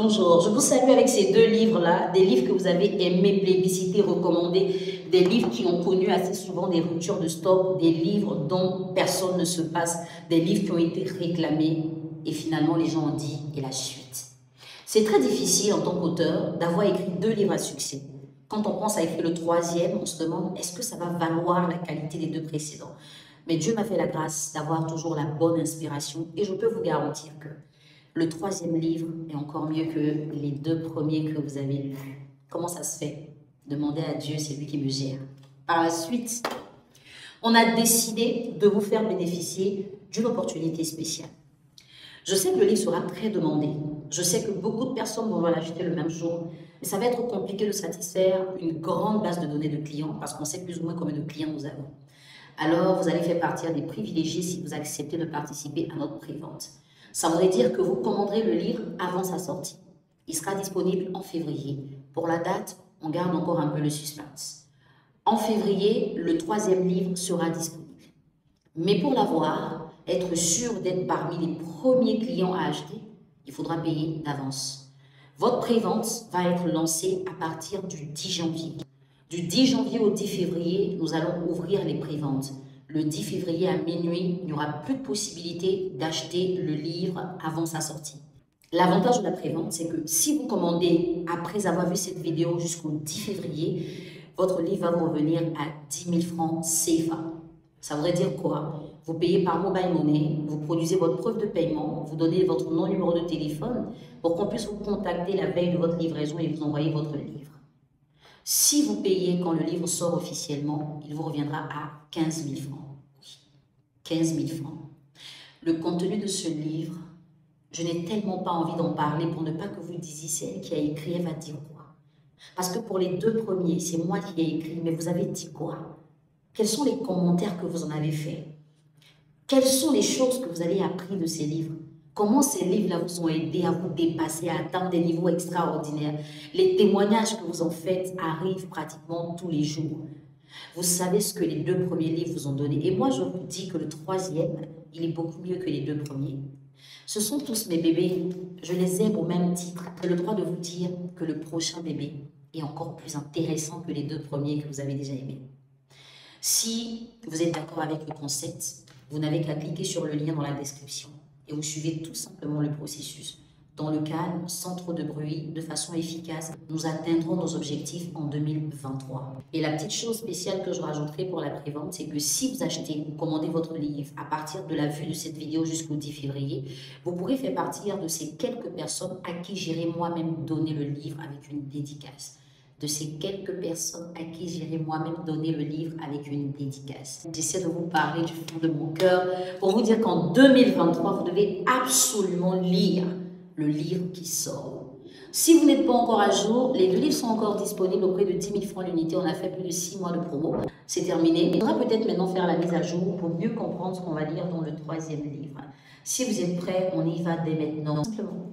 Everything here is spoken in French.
Bonjour, je vous salue avec ces deux livres-là, des livres que vous avez aimés, plébiscités, recommandés, des livres qui ont connu assez souvent des ruptures de stock, des livres dont personne ne se passe, des livres qui ont été réclamés et finalement les gens ont dit « et la suite ». C'est très difficile en tant qu'auteur d'avoir écrit deux livres à succès. Quand on pense à écrire le troisième, on se demande est-ce que ça va valoir la qualité des deux précédents. Mais Dieu m'a fait la grâce d'avoir toujours la bonne inspiration et je peux vous garantir que le troisième livre est encore mieux que les deux premiers que vous avez lus. Comment ça se fait? Demandez à Dieu, c'est lui qui me gère. Par la suite, on a décidé de vous faire bénéficier d'une opportunité spéciale. Je sais que le livre sera très demandé. Je sais que beaucoup de personnes vont l'acheter le même jour. Mais ça va être compliqué de satisfaire une grande base de données de clients parce qu'on sait plus ou moins combien de clients nous avons. Alors, vous allez faire partie des privilégiés si vous acceptez de participer à notre pré-vente. Ça voudrait dire que vous commanderez le livre avant sa sortie. Il sera disponible en février. Pour la date, on garde encore un peu le suspense. En février, le troisième livre sera disponible. Mais pour l'avoir, être sûr d'être parmi les premiers clients à acheter, il faudra payer d'avance. Votre pré-vente va être lancée à partir du 10 janvier. Du 10 janvier au 10 février, nous allons ouvrir les pré-ventes. Le 10 février à minuit, il n'y aura plus de possibilité d'acheter le livre avant sa sortie. L'avantage de la prévente, c'est que si vous commandez après avoir vu cette vidéo jusqu'au 10 février, votre livre va vous revenir à 10 000 francs CFA. Ça voudrait dire quoi? Vous payez par mobile money, vous produisez votre preuve de paiement, vous donnez votre nom, numéro de téléphone pour qu'on puisse vous contacter la veille de votre livraison et vous envoyer votre livre. Si vous payez quand le livre sort officiellement, il vous reviendra à 15 000 francs. 15 000 francs. Le contenu de ce livre, je n'ai tellement pas envie d'en parler pour ne pas que vous disiez celle qui a écrit, elle va dire quoi. Parce que pour les deux premiers, c'est moi qui ai écrit, mais vous avez dit quoi? Quels sont les commentaires que vous en avez faits? Quelles sont les choses que vous avez appris de ces livres? Comment ces livres-là vous ont aidé à vous dépasser, à atteindre des niveaux extraordinaires? Les témoignages que vous en faites arrivent pratiquement tous les jours. Vous savez ce que les deux premiers livres vous ont donné. Et moi, je vous dis que le troisième, il est beaucoup mieux que les deux premiers. Ce sont tous mes bébés. Je les aime au même titre. J'ai le droit de vous dire que le prochain bébé est encore plus intéressant que les deux premiers que vous avez déjà aimés. Si vous êtes d'accord avec le concept, vous n'avez qu'à cliquer sur le lien dans la description et vous suivez tout simplement le processus. Dans le calme, sans trop de bruit, de façon efficace, nous atteindrons nos objectifs en 2023. Et la petite chose spéciale que je rajouterai pour la prévente, c'est que si vous achetez ou commandez votre livre à partir de la vue de cette vidéo jusqu'au 10 février, vous pourrez faire partie de ces quelques personnes à qui j'irai moi-même donner le livre avec une dédicace. De ces quelques personnes à qui j'irai moi-même donner le livre avec une dédicace. J'essaie de vous parler du fond de mon cœur pour vous dire qu'en 2023, vous devez absolument lire le livre qui sort. Si vous n'êtes pas encore à jour, les deux livres sont encore disponibles au prix de 10 000 francs l'unité. On a fait plus de 6 mois de promo. C'est terminé. Il faudra peut-être maintenant faire la mise à jour pour mieux comprendre ce qu'on va lire dans le troisième livre. Si vous êtes prêts, on y va dès maintenant. Simplement.